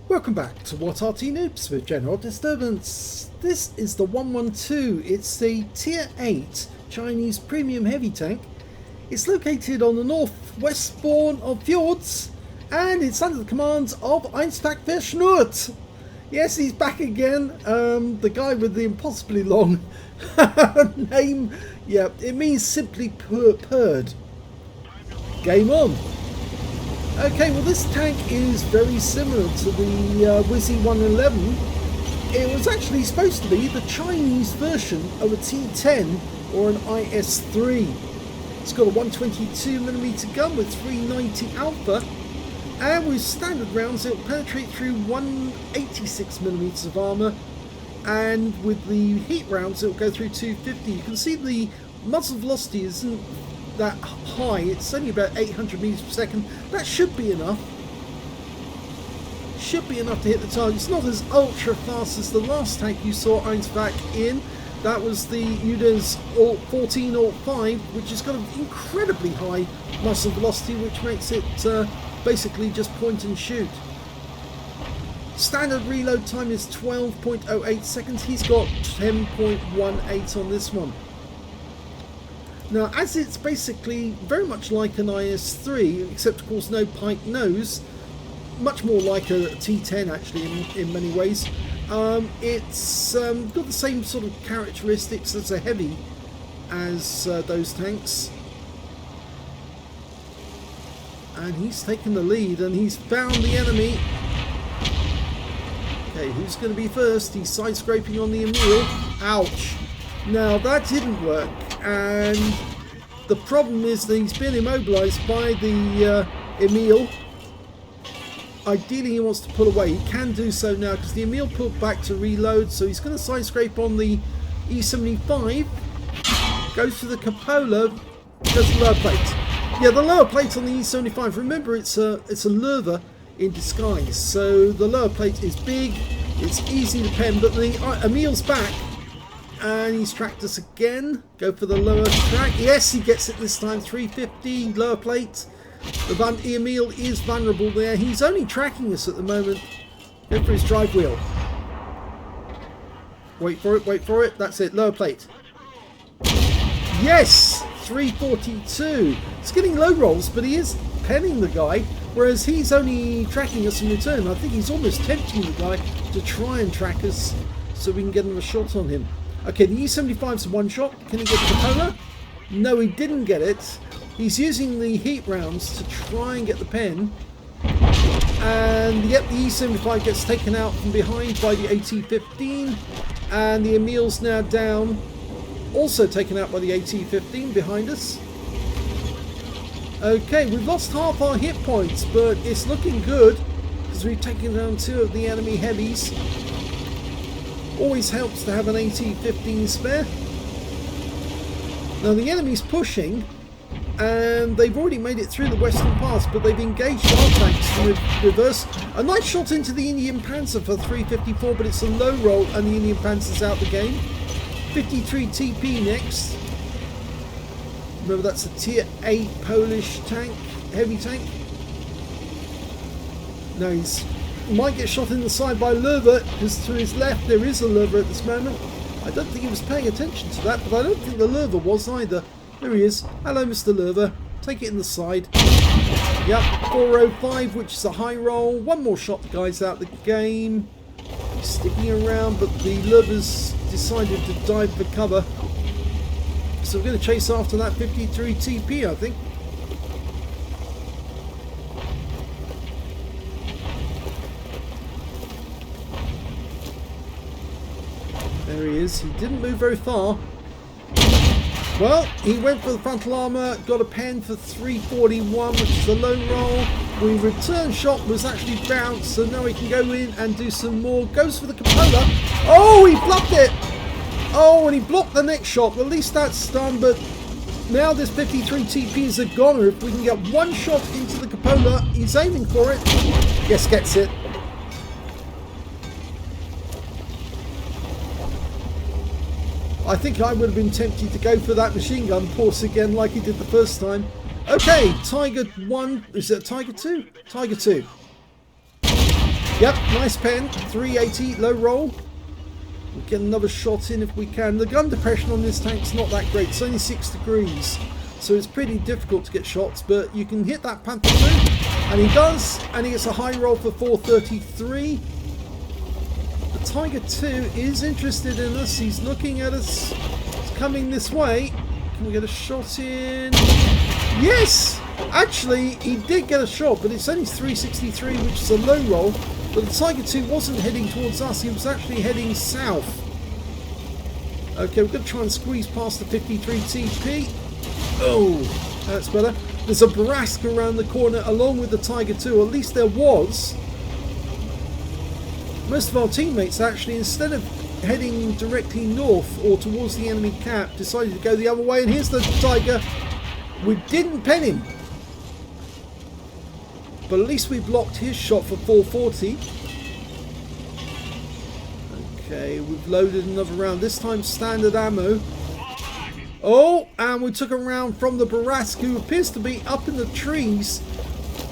Welcome back to What Arty Noobs with General Disturbance. This is the 112. It's a Tier 8 Chinese premium heavy tank. It's located on the northwest spawn of Fjords, and it's under the commands of EinfachVerschnurrt. Yes, he's back again. The guy with the impossibly long name. Yeah, it means simply purred. Game on. Okay, well this tank is very similar to the Wizzy 111. It was actually supposed to be the Chinese version of a T10 or an IS-3. It's got a 122mm gun with 390 alpha, and with standard rounds it will penetrate through 186mm of armour, and with the heat rounds it will go through 250. You can see the muzzle velocity isn't that high, it's only about 800 meters per second. That should be enough. Should be enough to hit the target. It's not as ultra fast as the last tank you saw Einfach in. That was the UDES 1405, which has got an incredibly high muzzle velocity, which makes it basically just point and shoot. Standard reload time is 12.08 seconds. He's got 10.18 on this one. Now, as it's basically very much like an IS-3, except of course no pike nose, much more like a T10 actually in many ways, it's got the same sort of characteristics as a heavy as those tanks. And he's taken the lead and he's found the enemy. Okay, who's going to be first? He's side-scraping on the Emil. Ouch. Now that didn't work, and the problem is that he's been immobilized by the Emil. Ideally he wants to pull away. He can do so now because the Emil pulled back to reload, so he's going to side scrape on the E75. Goes for the cupola, does the lower plate. Yeah, the lower plate on the E75, remember it's a lurver in disguise, so the lower plate is big, it's easy to pen, but the Emil's back. And he's tracked us again. Go for the lower track. Yes, he gets it this time. 350 lower plate. The Emil is vulnerable there. He's only tracking us at the moment. Go for his drive wheel. Wait for it, wait for it. That's it. Lower plate. Yes! 342. It's getting low rolls, but he is penning the guy, whereas he's only tracking us in return. I think he's almost tempting the guy to try and track us so we can get another shot on him. Okay, the E75's a one shot. Can he get the cupola? No, he didn't get it. He's using the heat rounds to try and get the pen. And yep, the E75 gets taken out from behind by the AT-15. And the Emil's now down. Also taken out by the AT-15 behind us. Okay, we've lost half our hit points, but it's looking good because we've taken down two of the enemy heavies. Always helps to have an AT-15 spare. Now the enemy's pushing, and they've already made it through the western pass, but they've engaged our tanks from reverse. A nice shot into the Indian Panzer for 354, but it's a low roll, and the Indian Panzer's out the game. 53 TP next. Remember, that's a Tier 8 Polish tank, heavy tank. Now he's might get shot in the side by Lurver, because to his left there is a Lurver at this moment. I don't think he was paying attention to that, but I don't think the Lurver was either. There he is. Hello, Mr. Lurver. Take it in the side. Yep, 405, which is a high roll. One more shot, the guy's out the game. He's sticking around, but the Lurver's decided to dive for cover. So we're going to chase after that 53 TP, I think. There he is. He didn't move very far. Well, he went for the frontal armour, got a pen for 341, which is a lone roll. The return shot was actually bounced, so now he can go in and do some more. Goes for the cupola. Oh, he blocked it! Oh, and he blocked the next shot. At least that's done, but now this 53 TP is a goner. If we can get one shot into the cupola, he's aiming for it. Yes, gets it. I think I would have been tempted to go for that machine gun pulse again like he did the first time. Okay, Tiger 1, is it Tiger 2? Tiger 2. Yep, nice pen. 380, low roll. We'll get another shot in if we can. The gun depression on this tank's not that great. It's only 6 degrees. So it's pretty difficult to get shots, but you can hit that Panther too. And he does, and he gets a high roll for 433. The Tiger 2 is interested in us. He's looking at us. He's coming this way. Can we get a shot in? Yes! Actually, he did get a shot, but it's only 363, which is a low roll. But the Tiger 2 wasn't heading towards us, he was actually heading south. Okay, we're going to try and squeeze past the 53 TP. Oh, that's better. There's a Barask around the corner along with the Tiger 2, at least there was. Most of our teammates actually, instead of heading directly north or towards the enemy cap, decided to go the other way, and here's the Tiger. We didn't pen him, but at least we blocked his shot for 440. Okay, we've loaded another round, this time standard ammo. Oh, and we took a round from the Barask, who appears to be up in the trees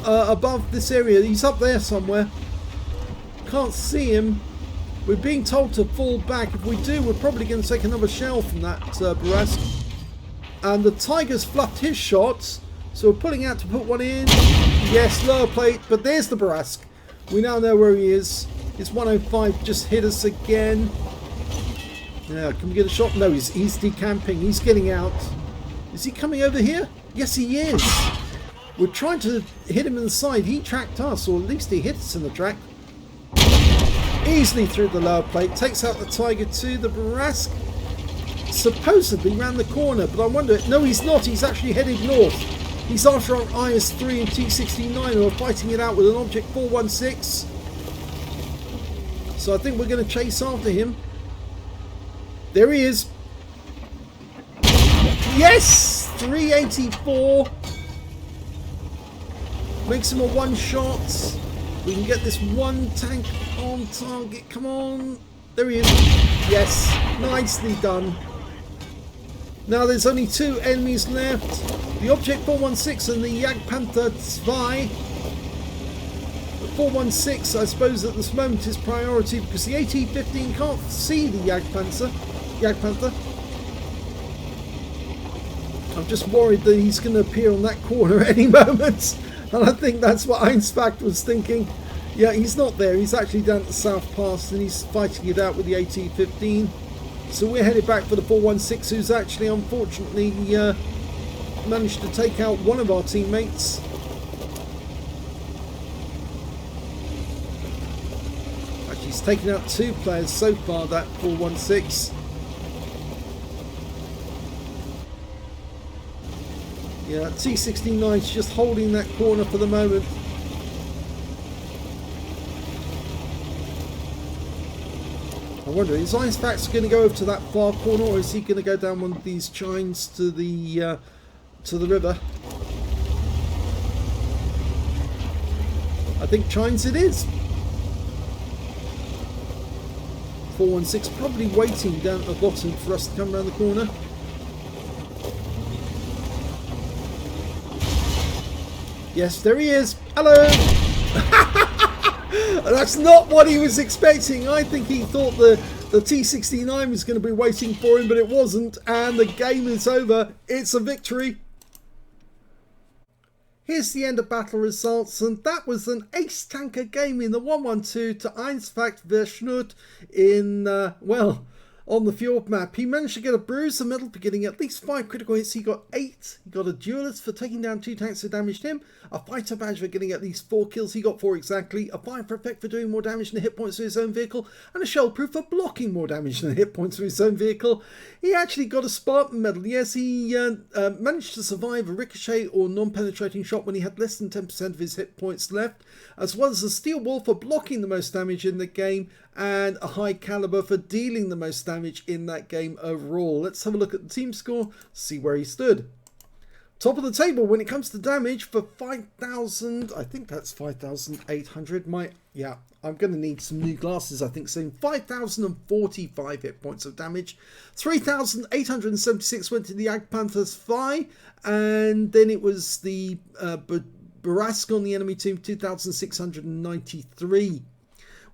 above this area. He's up there somewhere. Can't see him. We're being told to fall back. If we do, we're probably going to take another shell from that Barask. And the Tiger's fluffed his shots, so we're pulling out to put one in. Yes, lower plate, but there's the Barask. We now know where he is. His 105 just hit us again. Now, can we get a shot? No, he's decamping. He's getting out. Is he coming over here? Yes, he is. We're trying to hit him in the side. He tracked us, or at least he hit us in the track. Easily through the lower plate. Takes out the Tiger 2. The Barask supposedly round the corner, but I wonder, no, he's not. He's actually headed north. He's after our IS-3 and T-69 who are fighting it out with an Object 416. So I think we're going to chase after him. There he is. Yes! 384. Makes him a one shot. We can get this one tank on target. Come on. There he is. Yes. Nicely done. Now there's only 2 enemies left. The Object 416 and the Jagdpanther 2. The 416, I suppose, at this moment is priority because the AT-15 can't see the Jagdpanther. I'm just worried that he's going to appear on that corner at any moment. And I think that's what Einfach was thinking. Yeah, he's not there. He's actually down at the South Pass and he's fighting it out with the AT-15. So we're headed back for the 416, who's actually, unfortunately, managed to take out one of our teammates. Actually, he's taken out 2 players so far, that 416. Yeah, T-69's just holding that corner for the moment. I wonder, is Einfach going to go over to that far corner, or is he going to go down one of these chines to the river? I think chines it is. 416 probably waiting down at the bottom for us to come around the corner. Yes, there he is. Hello. That's not what he was expecting. I think he thought the T-69 was going to be waiting for him, but it wasn't, and the game is over. It's a victory. Here's the end of battle results, and that was an ace tanker game in the 112 to EinfachVerschnurrt in, well, on the Fjord map. He managed to get a bruise, a medal for getting at least 5 critical hits. He got 8. He got a duelist for taking down 2 tanks that damaged him. A fighter badge for getting at least 4 kills. He got 4 exactly. A fire for effect for doing more damage than the hit points of his own vehicle. And a shell proof for blocking more damage than the hit points of his own vehicle. He actually got a Spartan medal. Yes, he managed to survive a ricochet or non-penetrating shot when he had less than 10% of his hit points left. As well as a steel wall for blocking the most damage in the game. And a high caliber for dealing the most damage in that game overall. Let's have a look at the team score, see where he stood. Top of the table when it comes to damage for 5,000, I think that's 5,800. I'm going to need some new glasses, I think soon. 5,045 hit points of damage. 3,876 went to the Jagdpanther's thigh, and then it was the Barask on the enemy team, 2,693.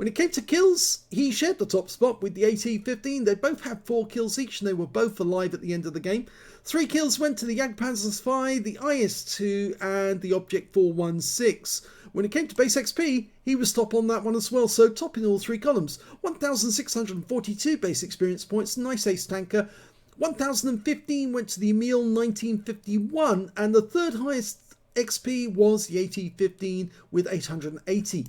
When it came to kills, he shared the top spot with the AT-15. They both had 4 kills each and they were both alive at the end of the game. 3 kills went to the Jagdpanzer Spy, the IS-2 and the Object 416. When it came to base XP, he was top on that one as well, so top in all 3 columns. 1,642 base experience points, nice ace tanker. 1,015 went to the Emil 1951 and the third highest XP was the AT-15 with 880.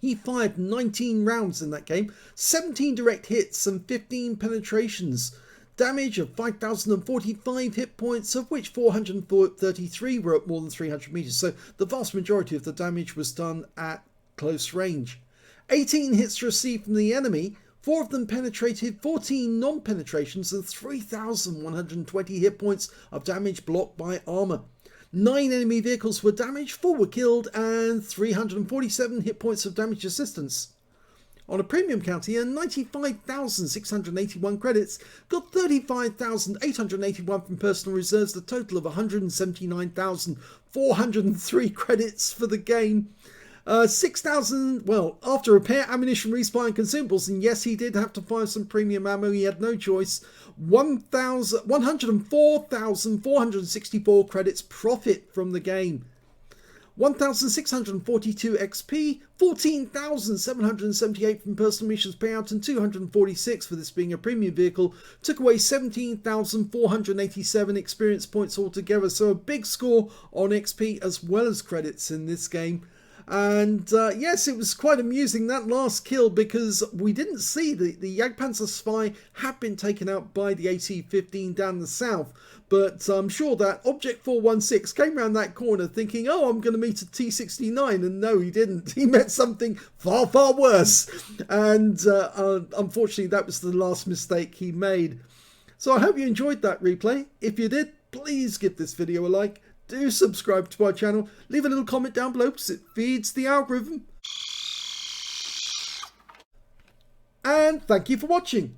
He fired 19 rounds in that game, 17 direct hits and 15 penetrations. Damage of 5,045 hit points, of which 433 were at more than 300 meters, so the vast majority of the damage was done at close range. 18 hits received from the enemy, 4 of them penetrated, 14 non-penetrations and 3,120 hit points of damage blocked by armor. 9 enemy vehicles were damaged, 4 were killed and 347 hit points of damage assistance. On a premium count, he earned 95,681 credits, got 35,881 from personal reserves, a total of 179,403 credits for the game. 6,000, well, after repair, ammunition, resupply and consumables, and yes, he did have to fire some premium ammo, he had no choice. 104,464 credits profit from the game. 1,642 XP, 14,778 from personal missions payout and 246 for this being a premium vehicle, took away 17,487 experience points altogether, so a big score on XP as well as credits in this game. And yes, it was quite amusing that last kill because we didn't see the Jagdpanzer Spy had been taken out by the AT-15 down the south. But I'm sure that Object 416 came around that corner thinking, oh, I'm going to meet a T-69. And no, he didn't. He met something far, far worse. And unfortunately, that was the last mistake he made. So I hope you enjoyed that replay. If you did, please give this video a like. Do subscribe to our channel, leave a little comment down below because it feeds the algorithm. And thank you for watching.